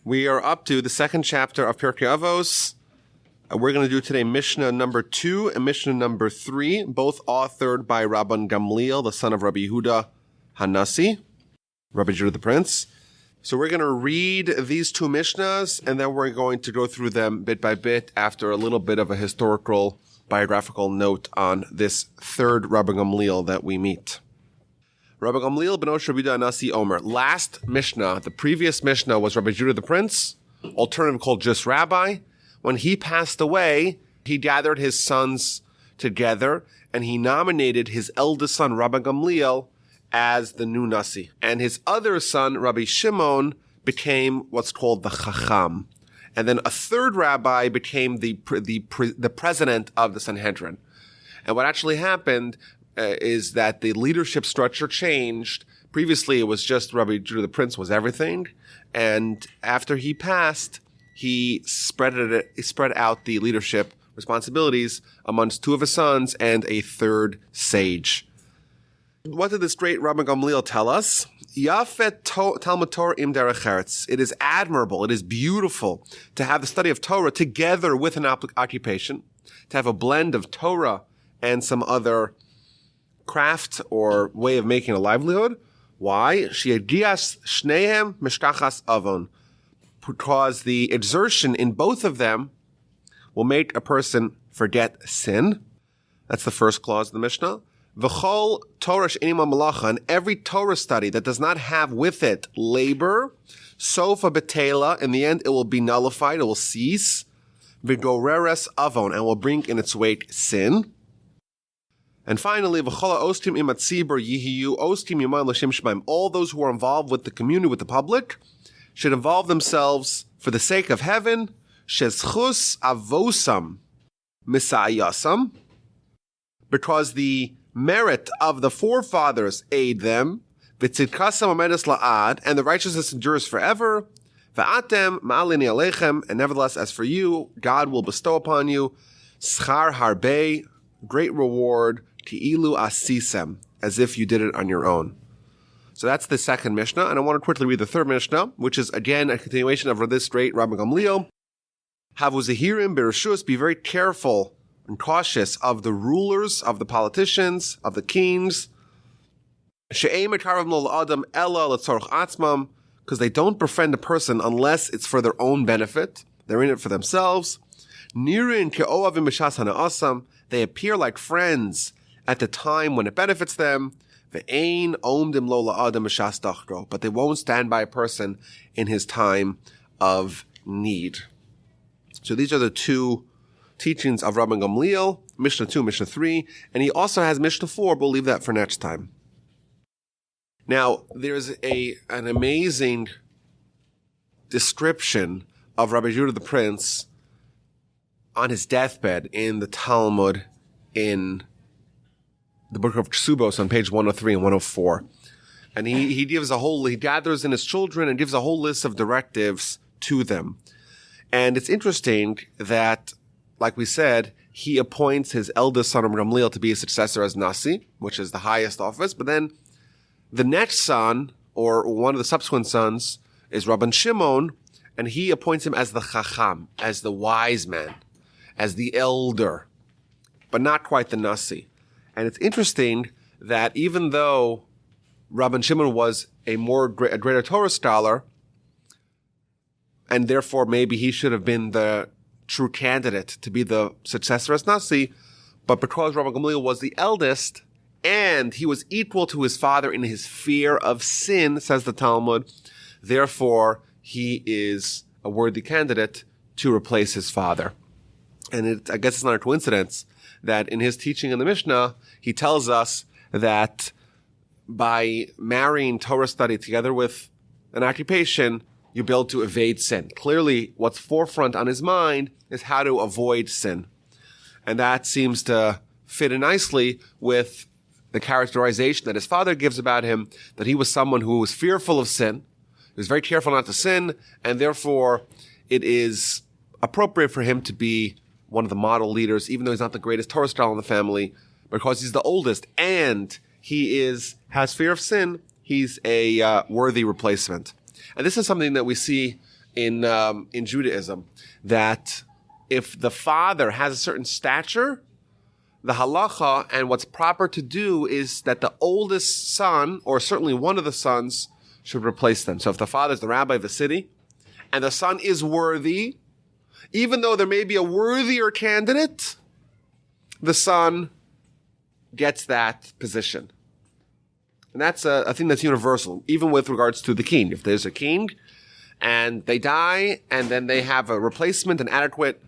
We are up to the second chapter of Pirkei Avos. We're going to do today Mishnah number 2 and Mishnah number 3, both authored by Rabban Gamleil, the son of Rabbi Yehuda Hanasi, Rabbi Judah the Prince. So we're going to read these two Mishnahs, and then we're going to go through them bit by bit after a little bit of a historical, biographical note on this third Rabban Gamleil that we meet. Rabban Gamleil ben Rabbi Yehuda Hanasi Omer. Last Mishnah, the previous Mishnah was Rabbi Judah the Prince, alternative called just Rabbi. When he passed away, he gathered his sons together and he nominated his eldest son, Rabban Gamleil, as the new Nasi. And his other son, Rabbi Shimon, became what's called the Chacham. And then a third rabbi became the president of the Sanhedrin. And what actually happened is that the leadership structure changed. Previously, it was just Rabbi Judah the Prince was everything. And after he passed, he spread out the leadership responsibilities amongst two of his sons and a third sage. What did this great Rabban Gamleil tell us? Yafet Talmud Torah im derech eretz. It is admirable, it is beautiful to have the study of Torah together with an occupation, to have a blend of Torah and some other craft or way of making a livelihood. Why? She'edias shnehem mishtachas avon. Because the exertion in both of them will make a person forget sin. That's the first clause of the Mishnah. V'chol Torah she'enima malacha, and every Torah study that does not have with it labor, sofa betela, in the end it will be nullified, it will cease. V'goreres avon, and will bring in its wake sin. And finally, v'chol ostim im hatzibur yihiyu ostim yuman l'shem shemaim. All those who are involved with the community, with the public, should involve themselves for the sake of heaven. Shezchus avosam misayasam, because the merit of the forefathers aid them. V'tzidkasam amedes la'ad, and the righteousness endures forever. V'atem ma'alini alechem, and nevertheless, as for you, God will bestow upon you schar harbe, great reward, ki'ilu asisem, as if you did it on your own. So that's the second Mishnah, and I want to quickly read the third Mishnah, which is again a continuation of this great Rabban Gamleil. Havu zehirim bereshus, be very careful and cautious of the rulers, of the politicians, of the kings. She'ei mekaravim lo la'adam ela letzorach atzmam, because they don't befriend a person unless it's for their own benefit. They're in it for themselves. Nirin ke'oavim b'shas hana'asam, they appear like friends at the time when it benefits them. But they won't stand by a person in his time of need. So these are the two teachings of Rabban Gamleil, Mishnah 2, Mishnah 3, and he also has Mishnah 4, but we'll leave that for next time. Now, there's an amazing description of Rabbi Judah the Prince on his deathbed in the Talmud in the book of Ksubos on page 103 and 104. And he gathers in his children and gives a whole list of directives to them. And it's interesting that, like we said, he appoints his eldest son, Gamleil, to be his successor as Nasi, which is the highest office. But then the next son, or one of the subsequent sons, is Rabban Shimon, and he appoints him as the Chacham, as the wise man, as the elder, but not quite the Nasi. And it's interesting that even though Rabban Shimon was a greater Torah scholar, and therefore maybe he should have been the true candidate to be the successor as Nasi, but because Rabban Gamleil was the eldest, and he was equal to his father in his fear of sin, says the Talmud, therefore he is a worthy candidate to replace his father. And I guess it's not a coincidence that in his teaching in the Mishnah, he tells us that by marrying Torah study together with an occupation, you'll be able to evade sin. Clearly, what's forefront on his mind is how to avoid sin. And that seems to fit in nicely with the characterization that his father gives about him, that he was someone who was fearful of sin. He was very careful not to sin, and therefore it is appropriate for him to be one of the model leaders, even though he's not the greatest Torah scholar in the family, because he's the oldest and he has fear of sin. He's a worthy replacement. And this is something that we see in Judaism that if the father has a certain stature, the halacha and what's proper to do is that the oldest son, or certainly one of the sons, should replace them. So if the father is the rabbi of the city, and the son is worthy, even though there may be a worthier candidate, the son gets that position. And that's a thing that's universal, even with regards to the king. If there's a king and they die, and then they have a replacement, an adequate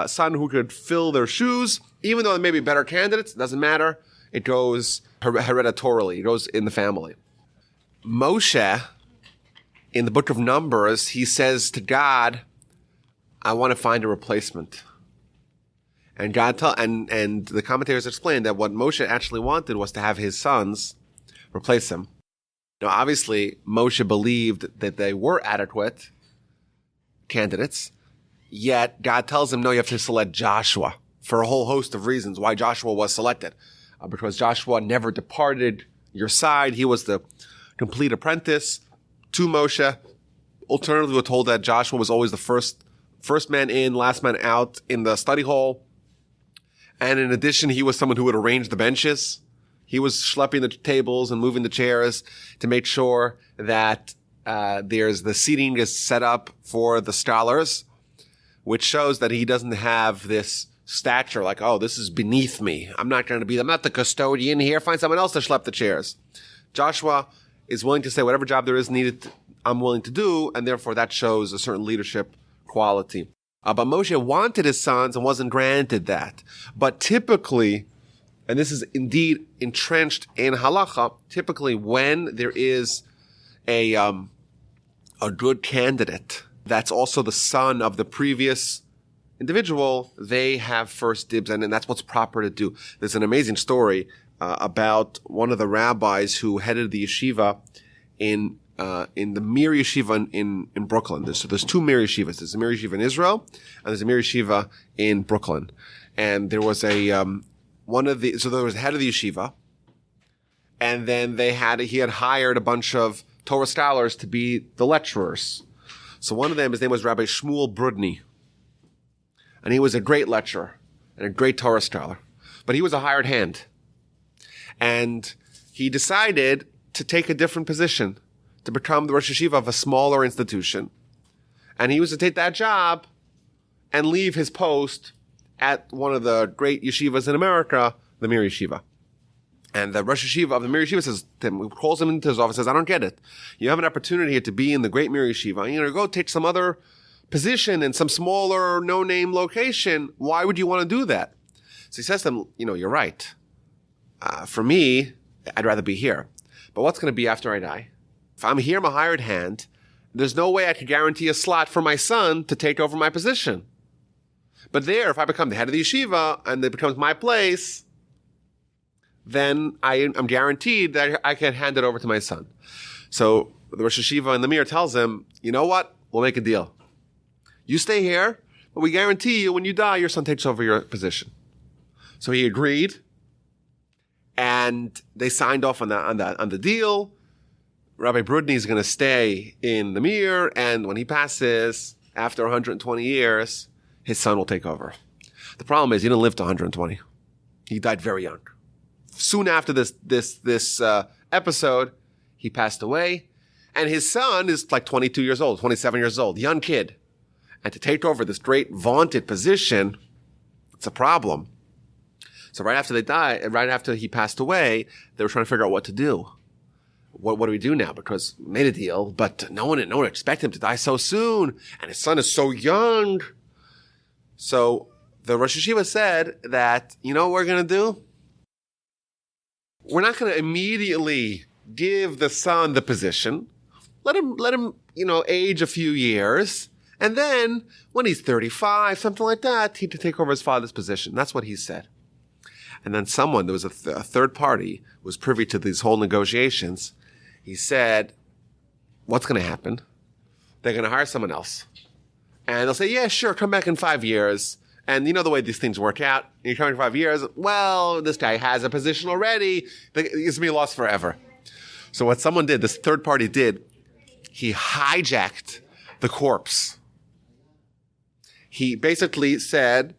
son who could fill their shoes, even though there may be better candidates, it doesn't matter. It goes hereditarily. It goes in the family. Moshe, in the book of Numbers, he says to God, I want to find a replacement. And God and the commentators explain that what Moshe actually wanted was to have his sons replace him. Now, obviously, Moshe believed that they were adequate candidates, yet God tells him, no, you have to select Joshua for a whole host of reasons why Joshua was selected. Because Joshua never departed your side. He was the complete apprentice to Moshe. Alternatively, we're told that Joshua was always the first man in, last man out in the study hall. And in addition, he was someone who would arrange the benches. He was schlepping the tables and moving the chairs to make sure that the seating is set up for the scholars, which shows that he doesn't have this stature like, oh, this is beneath me. I'm not the custodian here. Find someone else to schlep the chairs. Joshua is willing to say whatever job there is needed, I'm willing to do, and therefore that shows a certain leadership quality. But Moshe wanted his sons and wasn't granted that. But typically, and this is indeed entrenched in halacha, typically when there is a good candidate that's also the son of the previous individual, they have first dibs, and that's what's proper to do. There's an amazing story about one of the rabbis who headed the yeshiva in the Mir Yeshiva in Brooklyn. There's two Mir Yeshivas. There's a Mir Yeshiva in Israel, and there's a Mir Yeshiva in Brooklyn. And there was there was the head of the yeshiva, and then he had hired a bunch of Torah scholars to be the lecturers. So one of them, his name was Rabbi Shmuel Brudny. And he was a great lecturer and a great Torah scholar. But he was a hired hand. And he decided to take a different position, to become the Rosh Yeshiva of a smaller institution. And he was to take that job and leave his post at one of the great yeshivas in America, the Mir Yeshiva. And the Rosh Yeshiva of the Mir Yeshiva calls him into his office and says, I don't get it. You have an opportunity here to be in the great Mir Yeshiva. You're going to go take some other position in some smaller, no-name location. Why would you want to do that? So he says to them, you're right. For me, I'd rather be here. But what's going to be after I die? If I'm here, I'm a hired hand. There's no way I could guarantee a slot for my son to take over my position. But there, if I become the head of the yeshiva and it becomes my place, then I'm guaranteed that I can hand it over to my son. So the Rosh Yeshiva in the Mir tells him, you know what? We'll make a deal. You stay here, but we guarantee you when you die, your son takes over your position. So he agreed, and they signed off on the deal. Rabbi Brudny is going to stay in the Mir, and when he passes, after 120 years, his son will take over. The problem is he didn't live to 120. He died very young. Soon after this episode, he passed away, and his son is like 22 years old, 27 years old, young kid. And to take over this great vaunted position, it's a problem. So right after he passed away, they were trying to figure out what to do. What do we do now? Because we made a deal, but no one expected him to die so soon, and his son is so young. So the Rosh Yeshiva said that, you know what we're going to do? We're not going to immediately give the son the position. Let him, age a few years. And then when he's 35, something like that, he'd take over his father's position. That's what he said. And then there was a third party who was privy to these whole negotiations. He said, what's going to happen? They're going to hire someone else. And they'll say, yeah, sure, come back in 5 years. And you know the way these things work out. You're coming in 5 years. Well, this guy has a position already. It's going to be lost forever. So what someone did, this third party did, he hijacked the corpse he basically said,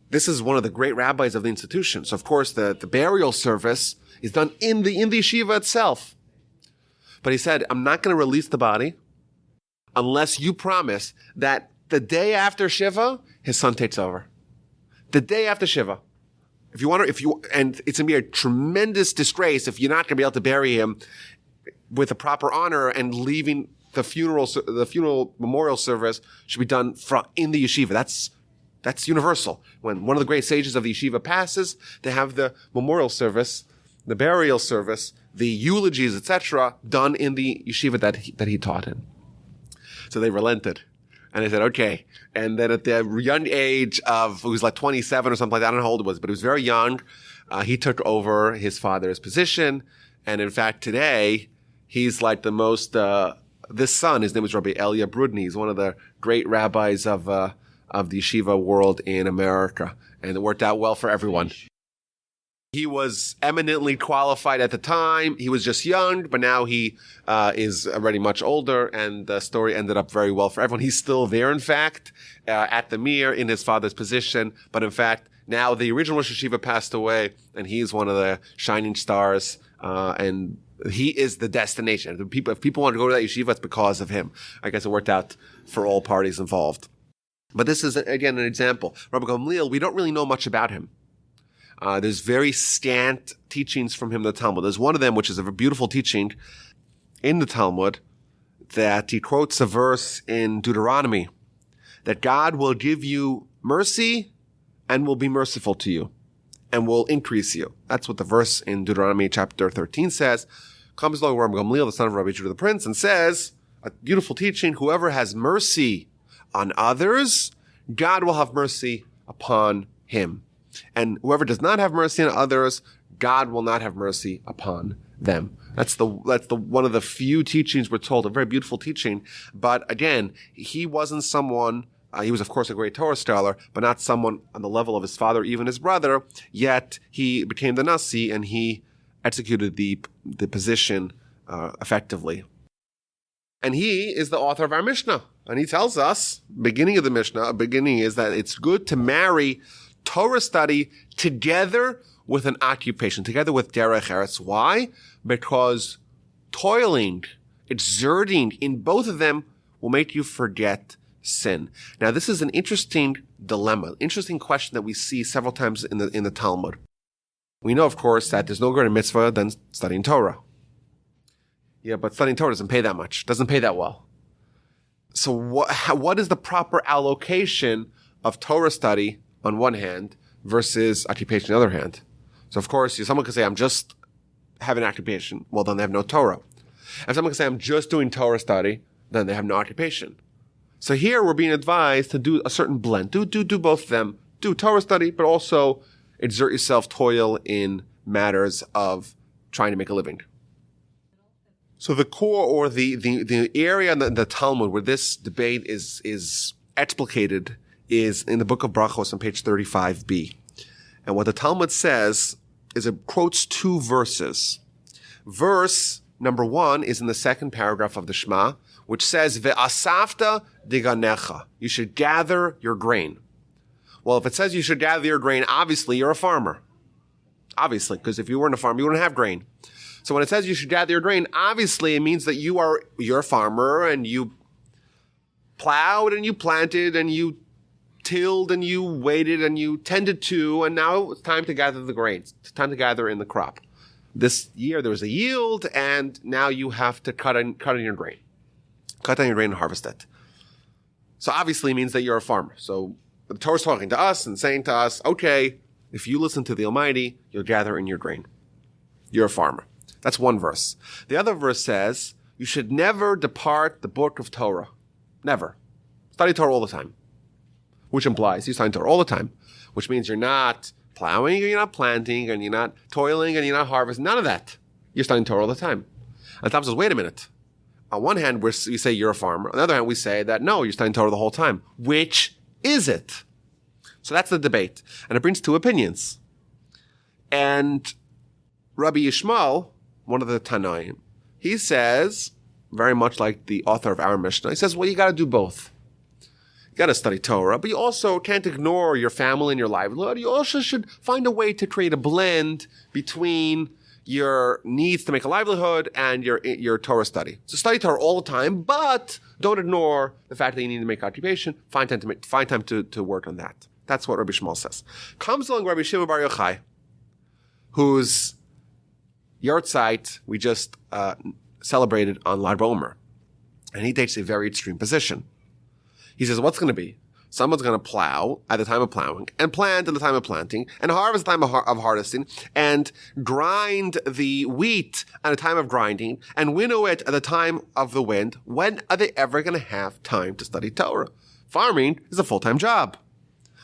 this is one of the great rabbis of the institution. So, of course, the burial service is done in the yeshiva itself. But he said, I'm not going to release the body unless you promise that the day after Shiva, his son takes over. The day after Shiva. And it's going to be a tremendous disgrace if you're not going to be able to bury him with a proper honor, and leaving the funeral memorial service should be done in the yeshiva. That's universal. When one of the great sages of the yeshiva passes, they have the memorial service, the burial service, the eulogies, etc., done in the yeshiva that he taught in. So they relented. And they said, okay. And then at the young age of, it was like 27 or something like that, I don't know how old it was, but he was very young. He took over his father's position. And in fact, today, he's like the most, this son, his name is Rabbi Elia Brudny. He's one of the great rabbis of the yeshiva world in America. And it worked out well for everyone. He was eminently qualified at the time. He was just young, but now he is already much older, and the story ended up very well for everyone. He's still there, in fact, at the Mir in his father's position. But in fact, now the original Rosh Yeshiva passed away, and he's one of the shining stars, and he is the destination. If people want to go to that yeshiva, it's because of him. I guess it worked out for all parties involved. But this is, again, an example. Rabban Gamleil, we don't really know much about him. There's very scant teachings from him in the Talmud. There's one of them, which is a beautiful teaching in the Talmud, that he quotes a verse in Deuteronomy, that God will give you mercy and will be merciful to you and will increase you. That's what the verse in Deuteronomy chapter 13 says. Comes along Rabban Gamleil, the son of Rabbi Judah the Prince, and says, a beautiful teaching, whoever has mercy on others, God will have mercy upon him. And whoever does not have mercy on others, God will not have mercy upon them. That's the one of the few teachings we're told, a very beautiful teaching. But again, he wasn't someone, he was of course a great Torah scholar, but not someone on the level of his father, even his brother, yet he became the Nasi and he executed the position effectively. And he is the author of our Mishnah. And he tells us, beginning of the Mishnah, beginning is that it's good to marry Torah study together with an occupation, together with derech eretz. Why? Because toiling, exerting in both of them will make you forget sin. Now, this is an interesting dilemma, interesting question that we see several times in the Talmud. We know, of course, that there's no greater mitzvah than studying Torah. Yeah, but studying Torah doesn't pay that much, doesn't pay that well. So what is the proper allocation of Torah study on one hand versus occupation on the other hand? So of course, someone could say, I'm just having an occupation. Well, then they have no Torah. And someone could say, I'm just doing Torah study. Then they have no occupation. So here we're being advised to do a certain blend. Do both of them. Do Torah study, but also exert yourself, toil in matters of trying to make a living. So the core, or the area in the Talmud where this debate is explicated is in the book of Brachos on page 35b. And what the Talmud says is it quotes two verses. Verse number 1 is in the second paragraph of the Shema, which says, Ve'asafta diganecha. You should gather your grain. Well, if it says you should gather your grain, obviously you're a farmer. Obviously, because if you weren't a farmer, you wouldn't have grain. So when it says you should gather your grain, obviously it means that you're a farmer and you plowed and you planted and you tilled and you waited and you tended to, and now it's time to gather the grains. It's time to gather in the crop. This year there was a yield, and now you have to cut in your grain. Cut down your grain and harvest it. So obviously it means that you're a farmer. So the Torah is talking to us and saying to us, okay, if you listen to the Almighty, you'll gather in your grain. You're a farmer. That's one verse. The other verse says, you should never depart the book of Torah. Never. Study Torah all the time. Which implies you study Torah all the time. Which means you're not plowing, and you're not planting, and you're not toiling, and you're not harvesting. None of that. You're studying Torah all the time. And Tom says, wait a minute. On one hand, we say you're a farmer. On the other hand, we say that, no, you're studying Torah the whole time. Which is it? So that's the debate. And it brings two opinions. And Rabbi Yishmael, one of the Tanaim, he says, very much like the author of our Mishnah, he says, well, you got to do both. got to study Torah, but you also can't ignore your family and your livelihood. You also should find a way to create a blend between your needs to make a livelihood and your Torah study. So study Torah all the time, but don't ignore the fact that you need to make occupation. Find time to work on that. That's what Rabbi Shmuel says. Comes along Rabbi Shimon Bar Yochai, whose yahrzeit we just celebrated on Lag BaOmer. And he takes a very extreme position. He says, what's going to be? Someone's going to plow at the time of plowing, and plant at the time of planting, and harvest at the time of harvesting, and grind the wheat at the time of grinding, and winnow it at the time of the wind. When are they ever going to have time to study Torah? Farming is a full-time job.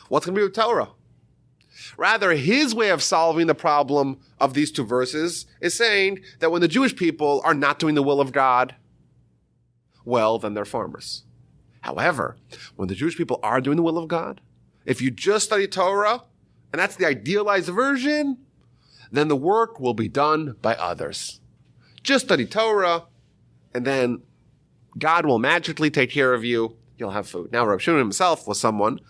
What's going to be with Torah? Rather, his way of solving the problem of these two verses is saying that when the Jewish people are not doing the will of God, well, then they're farmers. However, when the Jewish people are doing the will of God, if you just study Torah, and that's the idealized version, then the work will be done by others. Just study Torah, and then God will magically take care of you. You'll have food. Now, Rabbi Shimon himself was someone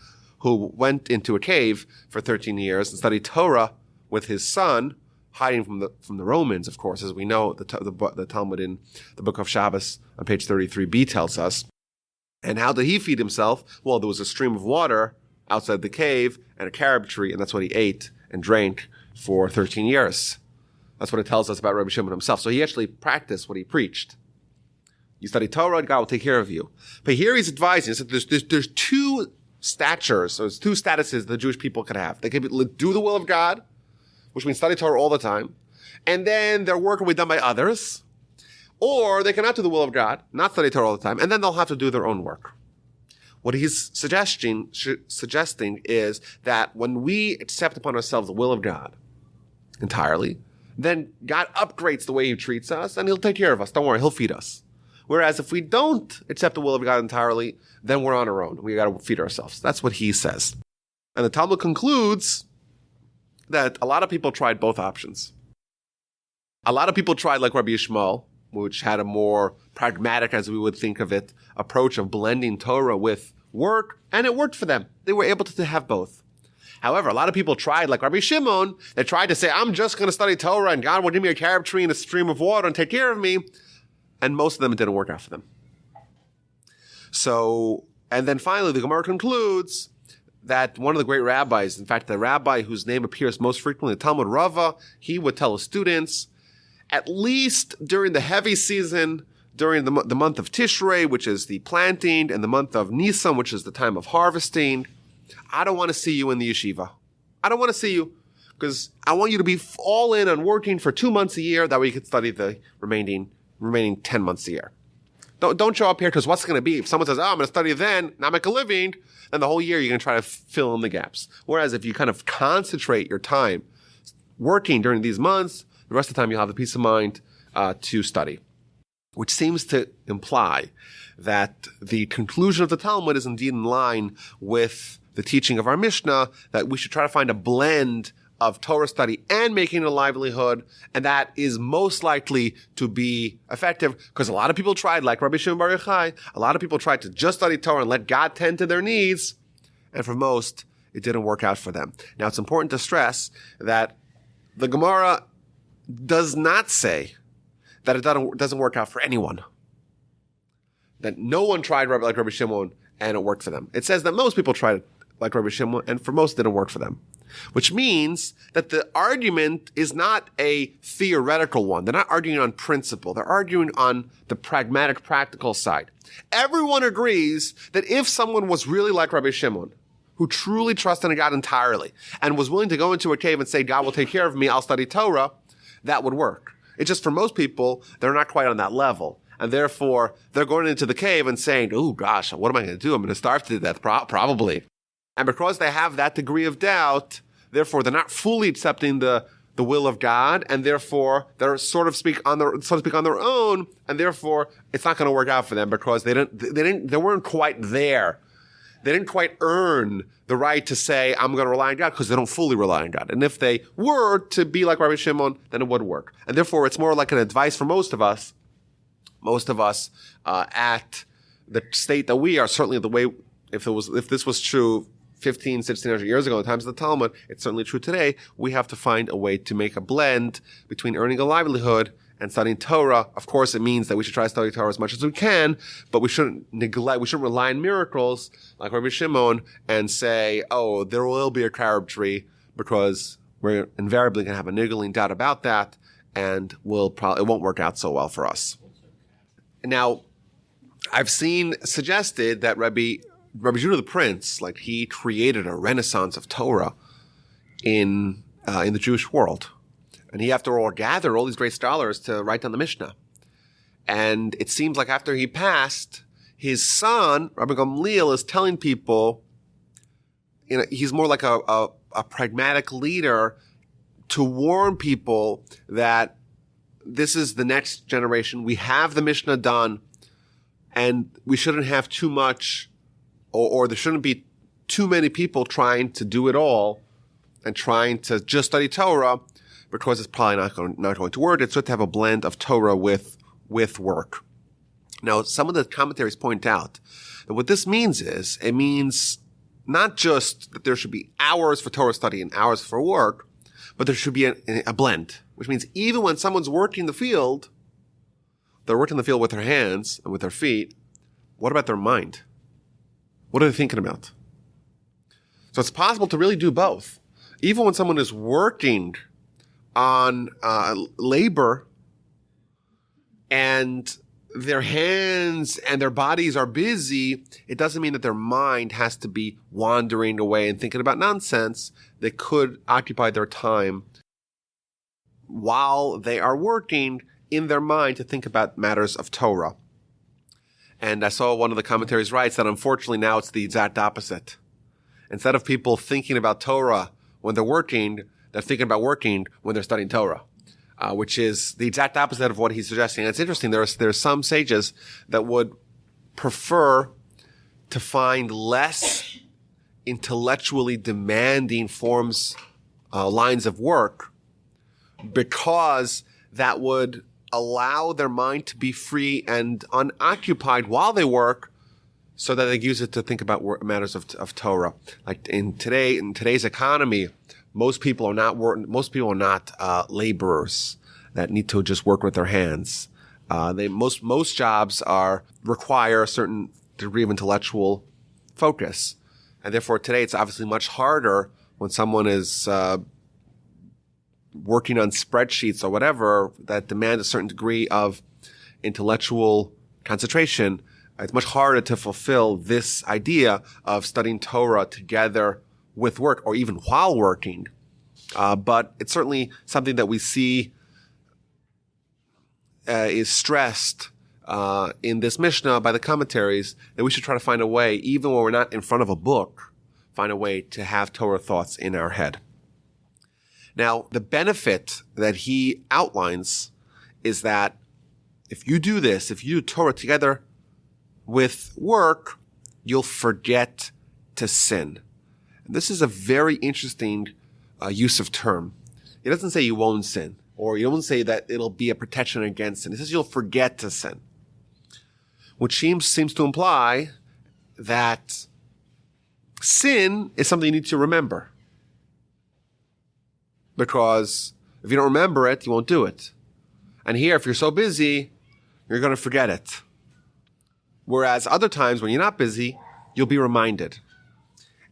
who went into a cave for 13 years and studied Torah with his son, hiding from the Romans, of course, as we know the Talmud in the book of Shabbos on page 33b tells us. And how did he feed himself? Well, there was a stream of water outside the cave and a carob tree, and that's what he ate and drank for 13 years. That's what it tells us about Rabbi Shimon himself. So he actually practiced what he preached. You study Torah, God will take care of you. But here he's advising, so there's two statures, so there's two statuses the Jewish people could have. They could do the will of God, which means study Torah all the time, and then their work will be done by others. Or they cannot do the will of God, not study Torah all the time, and then they'll have to do their own work. What he's suggesting is that when we accept upon ourselves the will of God entirely, then God upgrades the way he treats us, and he'll take care of us. Don't worry, he'll feed us. Whereas if we don't accept the will of God entirely, then we're on our own. We got to feed ourselves. That's what he says. And the Talmud concludes that a lot of people tried both options. A lot of people tried like Rabbi Yishmael, which had a more pragmatic, as we would think of it, approach of blending Torah with work, and it worked for them. They were able to have both. However, a lot of people tried, like Rabbi Shimon, they tried to say, I'm just going to study Torah, and God will give me a carob tree and a stream of water and take care of me. And most of them, it didn't work out for them. So, and then finally, the Gemara concludes that one of the great rabbis, in fact, the rabbi whose name appears most frequently in the Talmud, Rava, he would tell his students, at least during the heavy season, during the month of Tishrei, which is the planting, and the month of Nisan, which is the time of harvesting, I don't want to see you in the yeshiva. I don't want to see you because I want you to be all in on working for 2 months a year. That way you can study the remaining 10 months a year. Don't show up here because what's going to be? If someone says, I'm going to study then, not make a living, then the whole year you're going to try to fill in the gaps. Whereas if you kind of concentrate your time working during these months, the rest of the time you'll have the peace of mind to study. Which seems to imply that the conclusion of the Talmud is indeed in line with the teaching of our Mishnah, that we should try to find a blend of Torah study and making a livelihood, and that is most likely to be effective, because a lot of people tried, like Rabbi Shimon Bar Yochai, a lot of people tried to just study Torah and let God tend to their needs, and for most, it didn't work out for them. Now, it's important to stress that the Gemara does not say that it doesn't work out for anyone. That no one tried like Rabbi Shimon and it worked for them. It says that most people tried like Rabbi Shimon and for most it didn't work for them. Which means that the argument is not a theoretical one. They're not arguing on principle. They're arguing on the pragmatic, practical side. Everyone agrees that if someone was really like Rabbi Shimon, who truly trusted in God entirely and was willing to go into a cave and say, God will take care of me, I'll study Torah, that would work. It's just for most people, they're not quite on that level. And therefore, they're going into the cave and saying, oh gosh, what am I going to do? I'm going to starve to death, probably. And because they have that degree of doubt, therefore, they're not fully accepting the will of God, and therefore, they're so to speak on their own, and therefore, it's not going to work out for them because they weren't quite there. They didn't quite earn the right to say, I'm going to rely on God, because they don't fully rely on God. And if they were to be like Rabbi Shimon, then it would work. And therefore, it's more like an advice for most of us at the state that we are, certainly the way if this was true 15, 1600 years ago in the times of the Talmud, it's certainly true today. We have to find a way to make a blend between earning a livelihood and studying Torah. Of course, it means that we should try to study Torah as much as we can, but we shouldn't rely on miracles like Rabbi Shimon and say, oh, there will be a carob tree, because we're invariably going to have a niggling doubt about that, and it won't work out so well for us. Now, I've seen suggested that Rabbi Judah the Prince, like, he created a renaissance of Torah in the Jewish world. And he, after all, gathered all these great scholars to write down the Mishnah. And it seems like after he passed, his son, Rabban Gamleil, is telling people, he's more like a pragmatic leader to warn people that this is the next generation. We have the Mishnah done, and we shouldn't have too much, or there shouldn't be too many people trying to do it all and trying to just study Torah, because it's probably not going to work. It's good to have a blend of Torah with work. Now, some of the commentaries point out that what this means is, it means not just that there should be hours for Torah study and hours for work, but there should be a blend, which means even when someone's working the field, they're working the field with their hands and with their feet. What about their mind? What are they thinking about? So it's possible to really do both. Even when someone is working on labor and their hands and their bodies are busy, it doesn't mean that their mind has to be wandering away and thinking about nonsense. They could occupy their time while they are working in their mind to think about matters of Torah. And I saw one of the commentaries writes that unfortunately now it's the exact opposite. Instead of people thinking about Torah when they're working, they're thinking about working when they're studying Torah, which is the exact opposite of what he's suggesting. And it's interesting. There's some sages that would prefer to find less intellectually demanding lines of work, because that would allow their mind to be free and unoccupied while they work, so that they use it to think about matters of Torah. Like in today's economy, most people are not laborers that need to just work with their hands. Most jobs require a certain degree of intellectual focus, and therefore today it's obviously much harder when someone is working on spreadsheets or whatever that demand a certain degree of intellectual concentration. It's much harder to fulfill this idea of studying Torah together with work, or even while working. But it's certainly something that we see is stressed in this Mishnah by the commentaries, that we should try to find a way, even when we're not in front of a book, find a way to have Torah thoughts in our head. Now, the benefit that he outlines is that if you do this, if you do Torah together with work, you'll forget to sin. And this is a very interesting use of term. It doesn't say you won't sin, or you don't say that it'll be a protection against sin. It says you'll forget to sin, which seems to imply that sin is something you need to remember. Because if you don't remember it, you won't do it. And here, if you're so busy, you're going to forget it. Whereas other times when you're not busy, you'll be reminded.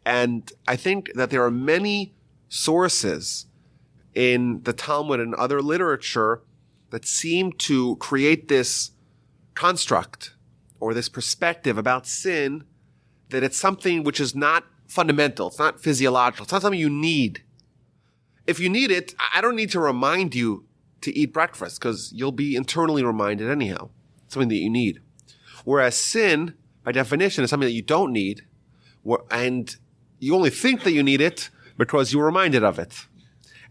And I think that there are many sources in the Talmud and other literature that seem to create this construct or this perspective about sin, that it's something which is not fundamental. It's not physiological. It's not something you need. If you need it, I don't need to remind you to eat breakfast, because you'll be internally reminded anyhow. It's something that you need. Whereas sin, by definition, is something that you don't need, and you only think that you need it because you were reminded of it.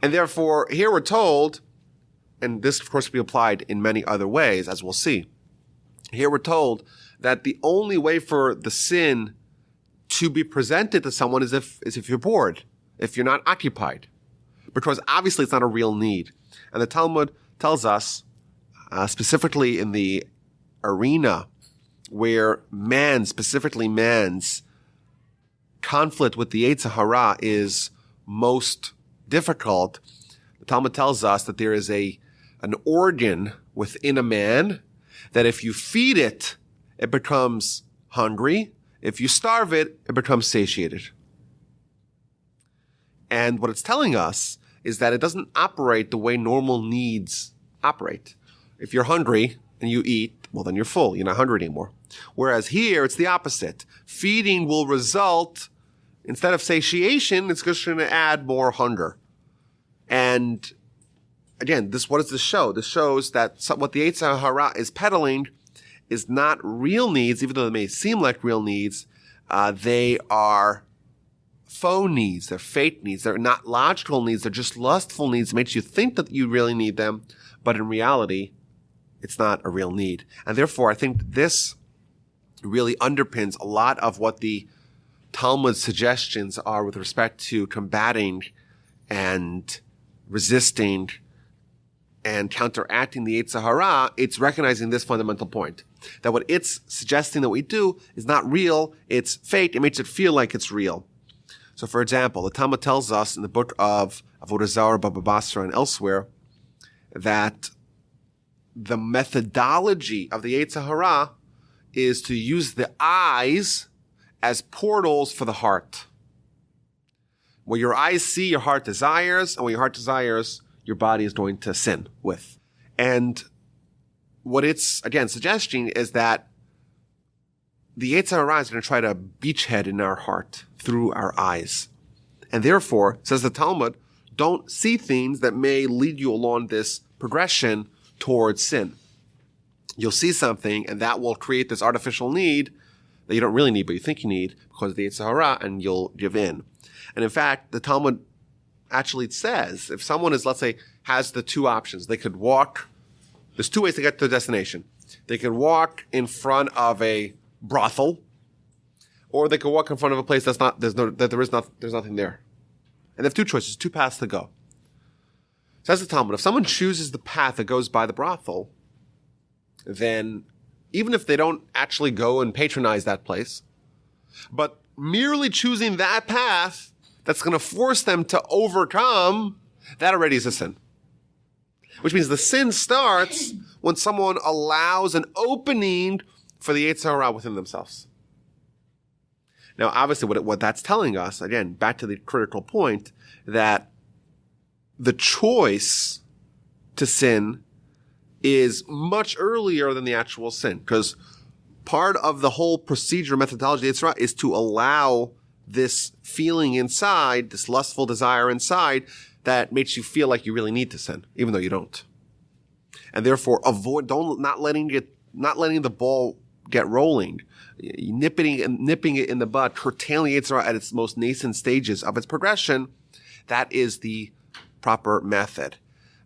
And therefore, here we're told, and this of course can be applied in many other ways, as we'll see. Here we're told that the only way for the sin to be presented to someone is if you're bored, if you're not occupied. Because obviously it's not a real need. And the Talmud tells us, specifically in the arena where specifically man's conflict with the Yetzer Hara is most difficult, the Talmud tells us that there is an organ within a man that if you feed it, it becomes hungry. If you starve it, it becomes satiated. And what it's telling us is that it doesn't operate the way normal needs operate. If you're hungry and you eat, well, then you're full. You're not hungry anymore. Whereas here, it's the opposite. Feeding will result, instead of satiation, it's just going to add more hunger. And again, what does this show? This shows that what the Yetzer Hara is peddling is not real needs, even though they may seem like real needs. They are faux needs. They're fake needs. They're not logical needs. They're just lustful needs. It makes you think that you really need them, but in reality, it's not a real need. And therefore, I think this really underpins a lot of what the Talmud's suggestions are with respect to combating and resisting and counteracting the Yetzer Hara. It's recognizing this fundamental point, that what it's suggesting that we do is not real, it's fake, it makes it feel like it's real. So for example, the Talmud tells us in the book of Avodah Zarah, Baba Basra, and elsewhere, that the methodology of the Yetzer Hara is to use the eyes as portals for the heart. What your eyes see, your heart desires, and what your heart desires, your body is going to sin with. And what it's, again, suggesting is that the Yetzer Hara is going to try to beachhead in our heart through our eyes. And therefore, says the Talmud, don't see things that may lead you along this progression towards sin. You'll see something, and that will create this artificial need that you don't really need, but you think you need because of the Yetzer Hara, and you'll give in. And in fact, the Talmud actually says, if someone is, let's say, has the two options, they could walk, there's two ways to get to the destination. They could walk in front of a brothel, or they could walk in front of a place there's nothing there. And they have two choices, two paths to go. Says the Talmud, if someone chooses the path that goes by the brothel, then even if they don't actually go and patronize that place, but merely choosing that path that's going to force them to overcome, that already is a sin. Which means the sin starts when someone allows an opening for the Yetzer Hara within themselves. Now, obviously, what that's telling us, again, back to the critical point, that the choice to sin is much earlier than the actual sin. Because part of the whole procedure methodology of the Yetzer Hara is to allow this feeling inside, this lustful desire inside, that makes you feel like you really need to sin, even though you don't. And therefore, not letting the ball get rolling, nipping it in the bud, curtailing Yetzer Hara at its most nascent stages of its progression. That is the proper method.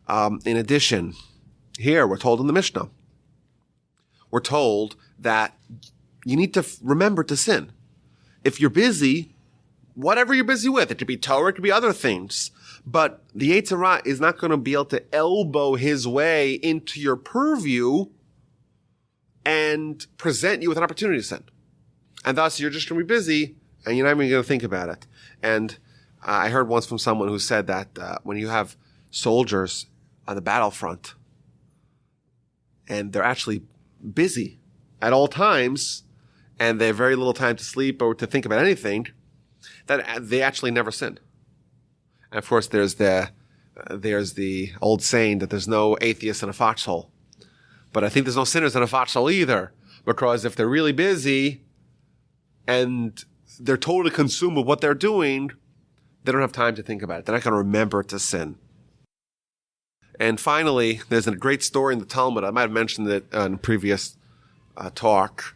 In addition, here we're told in the Mishnah, we're told that you need to remember to sin. If you're busy, whatever you're busy with, it could be Torah, it could be other things, but the Yetzer Hara is not going to be able to elbow his way into your purview and present you with an opportunity to sin. And thus, you're just going to be busy, and you're not even going to think about it. And I heard once from someone who said that when you have soldiers on the battlefront, and they're actually busy at all times, and they have very little time to sleep or to think about anything, that they actually never sin. And of course, there's the old saying that there's no atheist in a foxhole. But I think there's no sinners in a foxhole either, because if they're really busy and they're totally consumed with what they're doing, they don't have time to think about it. They're not going to remember to sin. And finally, there's a great story in the Talmud. I might have mentioned it in a previous talk,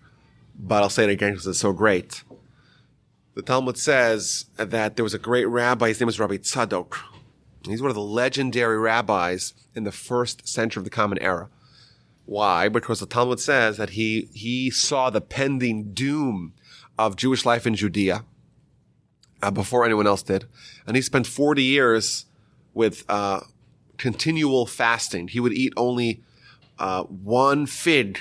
but I'll say it again because it's so great. The Talmud says that there was a great rabbi. His name was Rabbi Tzadok. He's one of the legendary rabbis in the first century of the Common Era. Why? Because the Talmud says that he saw the pending doom of Jewish life in Judea before anyone else did. And he spent 40 years with continual fasting. He would eat only one fig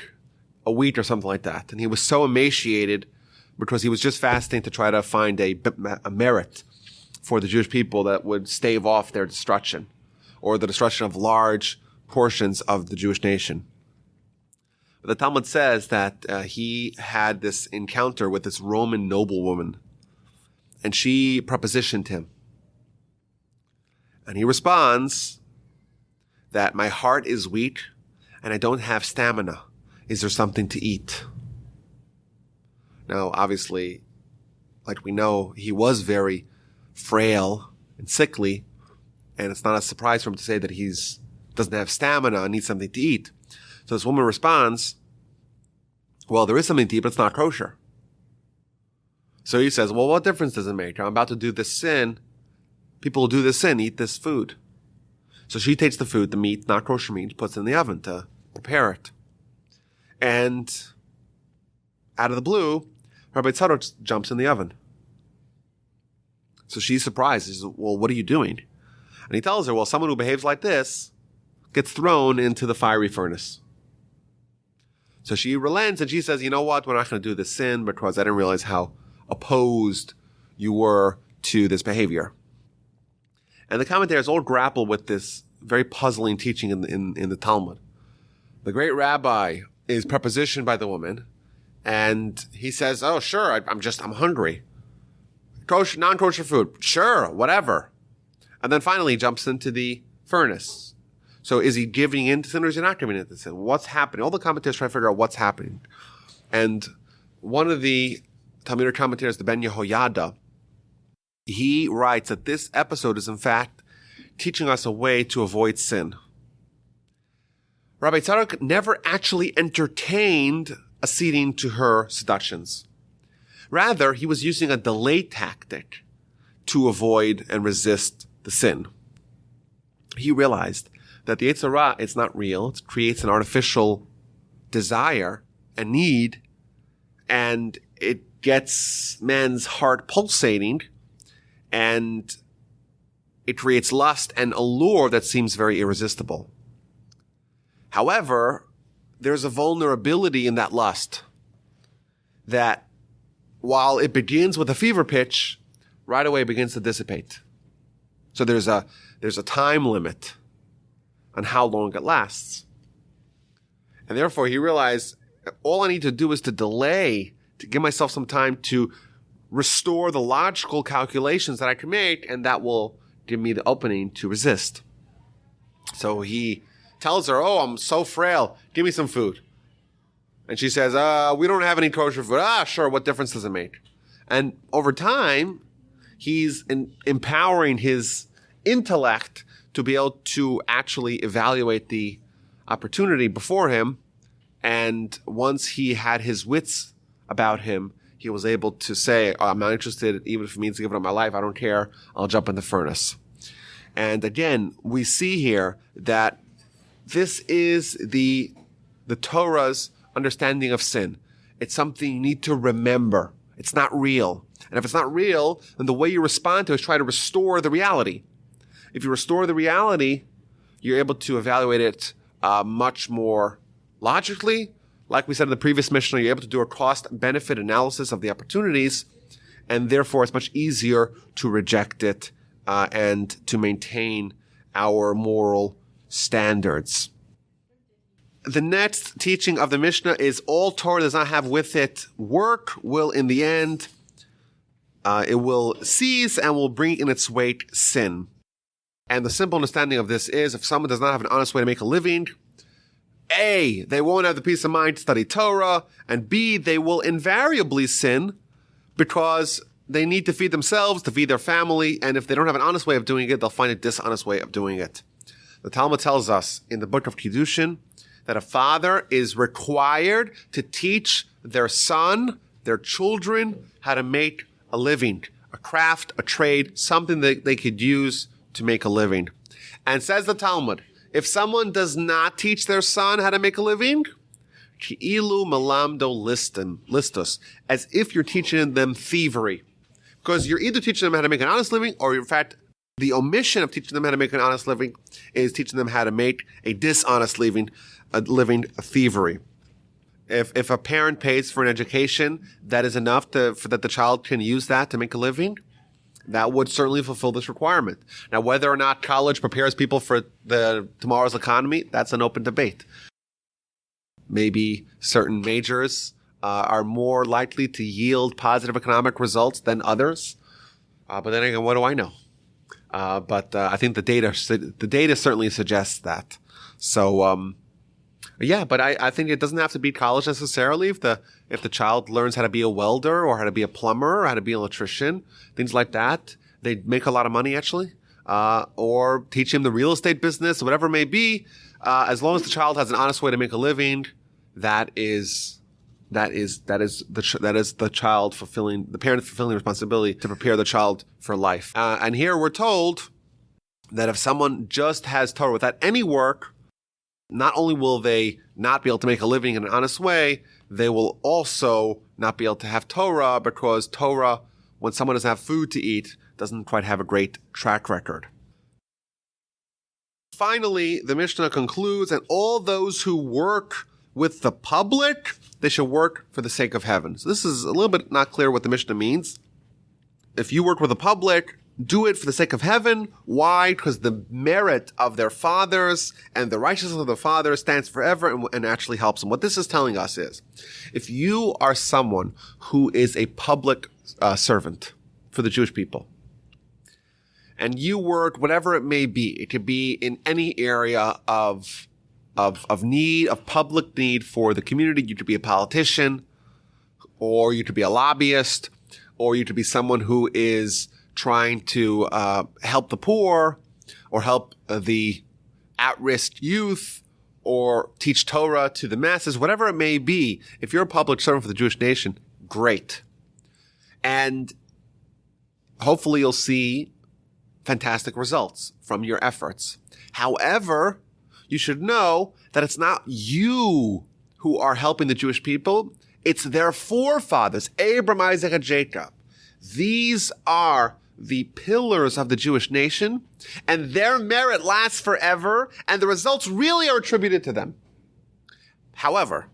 a week or something like that. And he was so emaciated because he was just fasting to try to find a merit for the Jewish people that would stave off their destruction, or the destruction of large portions of the Jewish nation. But the Talmud says that he had this encounter with this Roman noblewoman, and she propositioned him. And he responds that my heart is weak and I don't have stamina. Is there something to eat? Now, obviously, like we know, he was very frail and sickly, and it's not a surprise for him to say that he's doesn't have stamina and needs something to eat. So this woman responds, well, there is something to eat, but it's not kosher. So he says, well, what difference does it make? I'm about to do this sin. People will do this sin, eat this food. So she takes the food, the meat, not kosher meat, puts it in the oven to prepare it. And out of the blue, Rabbi Tzadok jumps in the oven. So she's surprised. She says, well, what are you doing? And he tells her, well, someone who behaves like this gets thrown into the fiery furnace. So she relents and she says, you know what? We're not going to do this sin because I didn't realize how opposed you were to this behavior. And the commentators all grapple with this very puzzling teaching in the Talmud. The great rabbi is propositioned by the woman, and he says, oh, sure, I'm hungry. Kosher, non-kosher food, sure, whatever. And then finally he jumps into the furnace. So is he giving in to sin or is he not giving in to sin? What's happening? All the commentators try to figure out what's happening. And one of the Talmudic commentators, the Ben Yehoyada, he writes that this episode is in fact teaching us a way to avoid sin. Rabbi Tzadok never actually entertained acceding to her seductions. Rather, he was using a delay tactic to avoid and resist the sin. He realized that the Yetzer Hara is not real. It creates an artificial desire and need, and it gets man's heart pulsating, and it creates lust and allure that seems very irresistible. However, there's a vulnerability in that lust that, while it begins with a fever pitch, right away begins to dissipate. So there's a time limit on how long it lasts. And therefore he realized all I need to do is to delay, to give myself some time to restore the logical calculations that I can make, and that will give me the opening to resist. So he tells her, oh, I'm so frail, give me some food. And she says, we don't have any kosher food. Sure, what difference does it make? And over time, he's empowering his intellect to be able to actually evaluate the opportunity before him. And once he had his wits about him, he was able to say, I'm not interested, even if it means giving up my life, I don't care, I'll jump in the furnace. And again, we see here that this is the Torah's understanding of sin. It's something you need to remember. It's not real. And if it's not real, then the way you respond to it is try to restore the reality. If you restore the reality, you're able to evaluate it much more logically. Like we said in the previous mishna, you're able to do a cost-benefit analysis of the opportunities, and therefore it's much easier to reject it and to maintain our moral standards. The next teaching of the Mishnah is all Torah does not have with it work will in the end, it will cease and will bring in its wake sin. And the simple understanding of this is if someone does not have an honest way to make a living, A, they won't have the peace of mind to study Torah, and B, they will invariably sin because they need to feed themselves, to feed their family, and if they don't have an honest way of doing it, they'll find a dishonest way of doing it. The Talmud tells us in the book of Kiddushin that a father is required to teach their son, their children, how to make a living, a craft, a trade, something that they could use to make a living. And says the Talmud, if someone does not teach their son how to make a living, ki'ilu melamdo listos, as if you're teaching them thievery. Because you're either teaching them how to make an honest living, or in fact, the omission of teaching them how to make an honest living is teaching them how to make a dishonest living, a thievery. If a parent pays for an education, that is enough for that the child can use that to make a living. That would certainly fulfill this requirement. Now, whether or not college prepares people for tomorrow's economy, that's an open debate. Maybe certain majors are more likely to yield positive economic results than others. But then again, what do I know? But I think the data certainly suggests that. So, yeah, but I think it doesn't have to be college necessarily. If the child learns how to be a welder or how to be a plumber or how to be an electrician, things like that, they make a lot of money actually. Or teach him the real estate business, whatever it may be. As long as the child has an honest way to make a living, that is the child fulfilling, the parent fulfilling the responsibility to prepare the child for life. And here we're told that if someone just has Torah without any work, not only will they not be able to make a living in an honest way, they will also not be able to have Torah, because Torah, when someone doesn't have food to eat, doesn't quite have a great track record. Finally, the Mishnah concludes, and all those who work with the public, they should work for the sake of heaven. So this is a little bit not clear what the Mishnah means. If you work with the public, do it for the sake of heaven. Why? Because the merit of their fathers and the righteousness of the fathers stands forever and actually helps them. What this is telling us is, if you are someone who is a public servant for the Jewish people, and you work, whatever it may be, it could be in any area of need, of public need for the community. You could be a politician, or you could be a lobbyist, or you could be someone who is trying to help the poor, or help the at-risk youth, or teach Torah to the masses, whatever it may be. If you're a public servant for the Jewish nation, great. And hopefully you'll see fantastic results from your efforts. However, you should know that it's not you who are helping the Jewish people. It's their forefathers, Abraham, Isaac, and Jacob. These are the pillars of the Jewish nation, and their merit lasts forever, and the results really are attributed to them. However,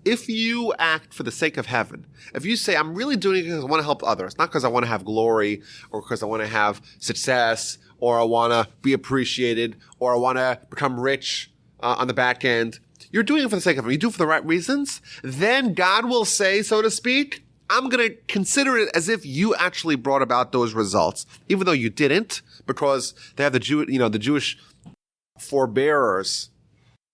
if you act for the sake of heaven, if you say, I'm really doing it because I want to help others, not because I want to have glory, or because I want to have success, or I want to be appreciated, or I want to become rich on the back end, you're doing it for the sake of heaven, you do it for the right reasons, then God will say, so to speak, I'm going to consider it as if you actually brought about those results, even though you didn't, because they have the Jewish forebearers.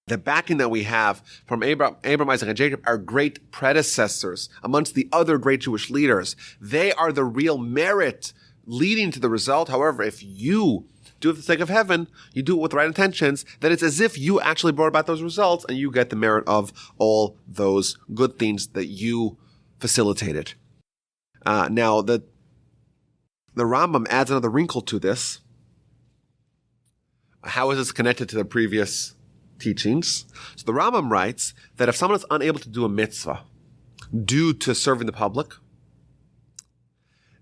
The backing that we have from Abraham, Isaac, and Jacob are great predecessors amongst the other great Jewish leaders. They are the real merit leading to the result. However, if you do it for the sake of heaven, you do it with the right intentions, then it's as if you actually brought about those results, and you get the merit of all those good things that you facilitated. Now, the Rambam adds another wrinkle to this. How is this connected to the previous teachings? So the Rambam writes that if someone is unable to do a mitzvah due to serving the public,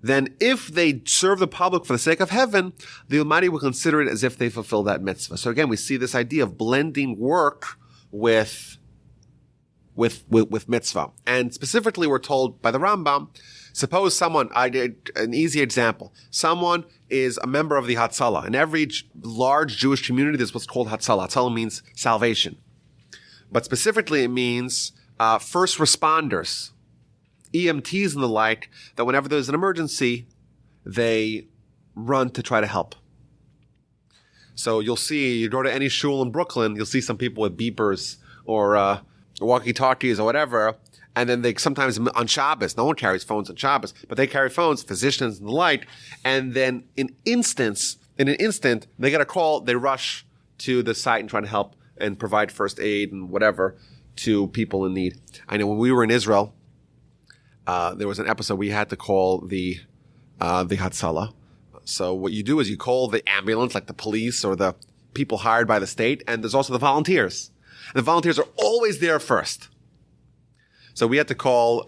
then if they serve the public for the sake of heaven, the Almighty will consider it as if they fulfill that mitzvah. So again, we see this idea of blending work with mitzvah. And specifically, we're told by the Rambam, suppose someone, I did an easy example. Someone is a member of the Hatzalah. In every large Jewish community, there's what's called Hatzalah. Hatzalah means salvation. But specifically, it means first responders, EMTs and the like, that whenever there's an emergency, they run to try to help. So you'll see, you go to any shul in Brooklyn, you'll see some people with beepers or walkie-talkies or whatever, and then they sometimes on Shabbos, no one carries phones on Shabbos, but they carry phones, physicians and the like, and then in an instant, they get a call, they rush to the site and try to help and provide first aid and whatever to people in need. I know when we were in Israel, there was an episode we had to call the Hatzalah. So what you do is you call the ambulance, like the police or the people hired by the state, and there's also the volunteers. The volunteers are always there first. So we had to call,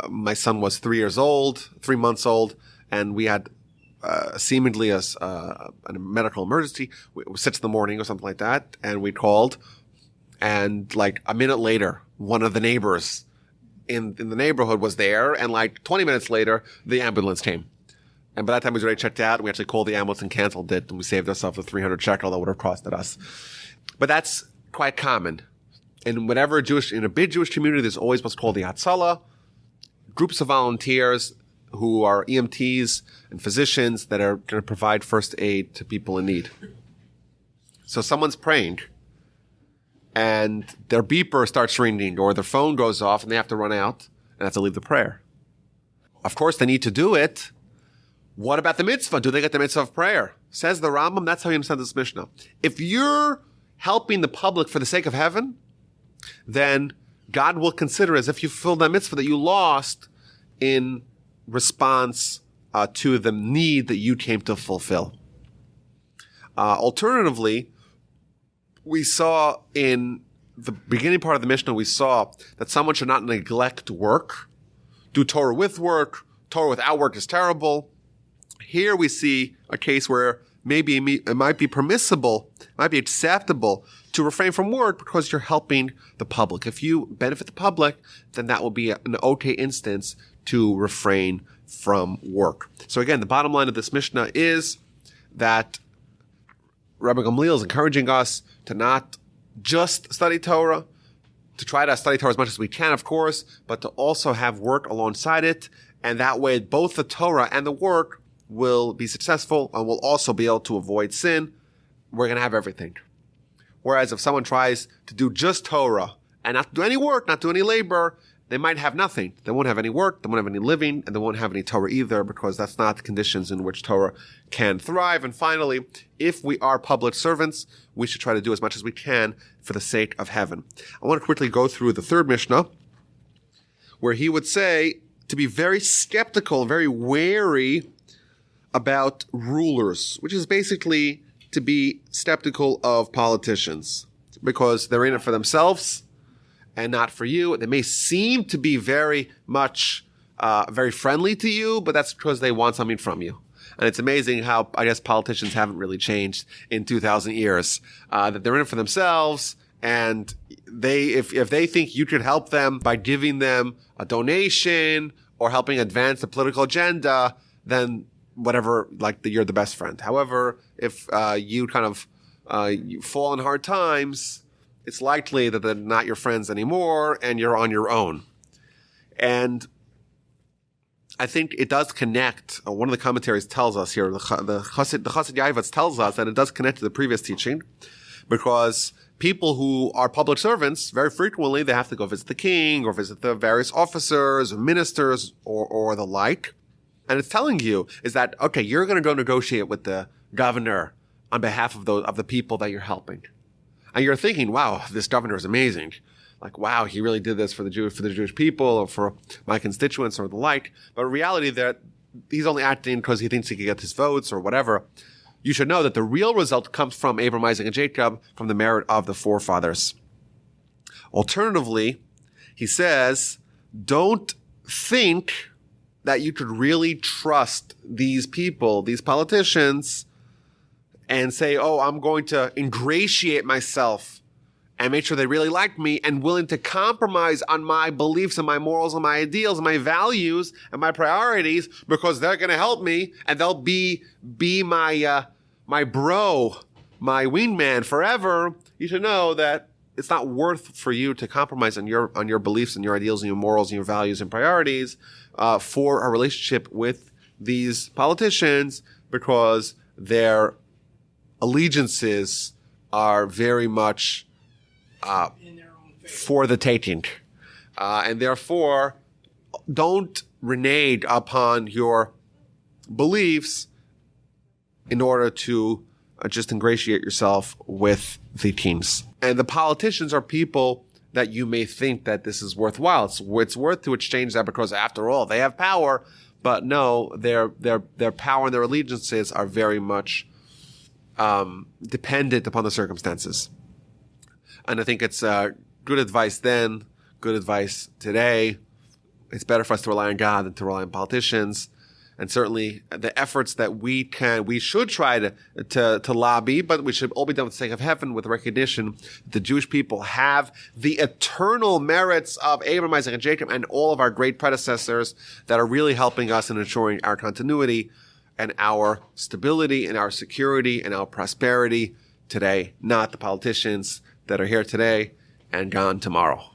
my son was 3 months old, and we had seemingly a medical emergency. It was 6 a.m. or something like that, and we called, and like a minute later, one of the neighbors in the neighborhood was there, and like 20 minutes later, the ambulance came. And by that time, we was already checked out, and we actually called the ambulance and canceled it, and we saved ourselves the 300 shekel that would have costed us. But that's quite common. In a big Jewish community, there's always what's called the Hatzalah, groups of volunteers who are EMTs and physicians that are going to provide first aid to people in need. So someone's praying, and their beeper starts ringing, or their phone goes off, and they have to run out and have to leave the prayer. Of course, they need to do it. What about the mitzvah? Do they get the mitzvah of prayer? Says the Rambam, that's how you understand this Mishnah. If you're helping the public for the sake of heaven, then God will consider as if you fulfilled that mitzvah that you lost in response to the need that you came to fulfill. Alternatively, we saw in the beginning part of the Mishnah, we saw that someone should not neglect work. Do Torah with work. Torah without work is terrible. Here we see a case where maybe it might be permissible, might be acceptable to refrain from work because you're helping the public. If you benefit the public, then that will be an okay instance to refrain from work. So again, the bottom line of this Mishnah is that Rabban Gamleil is encouraging us to not just study Torah, to try to study Torah as much as we can, of course, but to also have work alongside it. And that way, both the Torah and the work will be successful, and we'll also be able to avoid sin. We're going to have everything. Whereas if someone tries to do just Torah and not do any work, not do any labor, they might have nothing. They won't have any work, they won't have any living, and they won't have any Torah either, because that's not the conditions in which Torah can thrive. And finally, if we are public servants, we should try to do as much as we can for the sake of heaven. I want to quickly go through the third Mishnah, where he would say to be very skeptical, very wary about rulers, which is basically to be skeptical of politicians, because they're in it for themselves and not for you. They may seem to be very much very friendly to you, but that's because they want something from you. And it's amazing how, I guess, politicians haven't really changed in 2,000 years, that they're in it for themselves, and if they think you could help them by giving them a donation or helping advance the political agenda, then whatever, you're the best friend. However, if you kind of you fall in hard times, it's likely that they're not your friends anymore and you're on your own. And I think it does connect. One of the commentaries tells us here, the Chassid Yavitz tells us that it does connect to the previous teaching, because people who are public servants, very frequently they have to go visit the king or visit the various officers or ministers or the like. And it's telling you is that, okay, you're going to go negotiate with the governor on behalf of the people that you're helping. And you're thinking, wow, this governor is amazing. Like, wow, he really did this for the Jewish people or for my constituents or the like. But in reality, that he's only acting because he thinks he can get his votes or whatever. You should know that the real result comes from Abraham, Isaac, and Jacob, from the merit of the forefathers. Alternatively, he says, don't think that you could really trust these people, these politicians, and say, oh, I'm going to ingratiate myself and make sure they really like me and willing to compromise on my beliefs and my morals and my ideals and my values and my priorities because they're going to help me and they'll be my bro, my wingman forever. You should know that it's not worth for you to compromise on your beliefs and your ideals and your morals and your values and priorities for a relationship with these politicians, because their allegiances are very much for the taking. And therefore, don't renege upon your beliefs in order to just ingratiate yourself with the kings. And the politicians are people that you may think that this is worthwhile. It's worth to exchange that because, after all, they have power. But no, their power and their allegiances are very much dependent upon the circumstances. And I think it's good advice then, good advice today. It's better for us to rely on God than to rely on politicians. and certainly the efforts that we should try to lobby, but we should all be done with the sake of heaven, with recognition that the Jewish people have the eternal merits of Abraham, Isaac, and Jacob, and all of our great predecessors that are really helping us in ensuring our continuity and our stability and our security and our prosperity today, not the politicians that are here today and gone tomorrow.